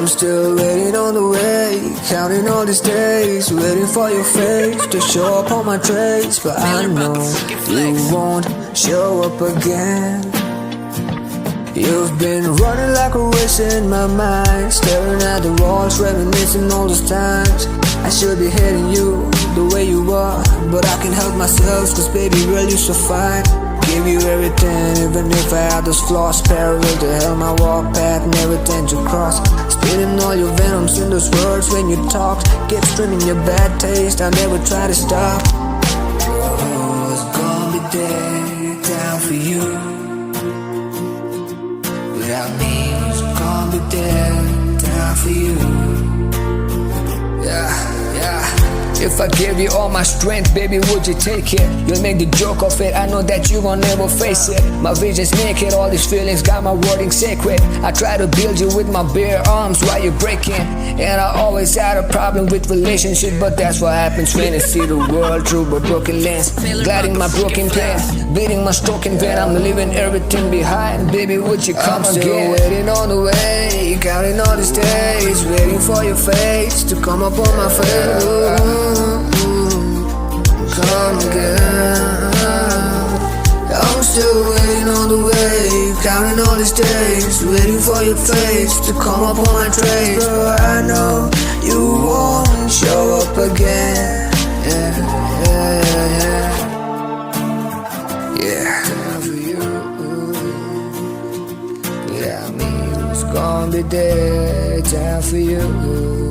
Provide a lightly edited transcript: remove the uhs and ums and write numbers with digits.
I'm still waiting on the way, counting all these days, waiting for your face to show up on my trace. But I know you won't show up again. You've been running like a race in my mind, staring at the walls, reminiscing all those times. I should be hating you the way you are, but I can't help myself, cause baby girl you're so fine. Give you everything, even if I had those flaws. Parallel to hell, my walk path never tend to cross. Spitting all your venoms in those words when you talk. Keep streaming your bad taste, I never try to stop. Oh, it's gonna be dead down for you. Without me, it's gonna be dead down for you. Yeah. If I gave you all my strength, baby, would you take it? You'll make the joke of it, I know that you gon' never face it. My vision's naked, all these feelings got my wording sacred. I try to build you with my bare arms while you're breaking. And I always had a problem with relationship, but that's what happens when I see the world through a broken lens. Gliding my broken plane, beating my stroking vein. I'm leaving everything behind, baby, would you come again? I'm still waiting on the way, counting all these days, waiting for your face to come up on my face. Come again. I'm still waiting on the way, counting all these days, waiting for your face to come up on my trace. But I know you won't show up again. Yeah. Time for you. Yeah, me, it's gonna be dead. Time for you.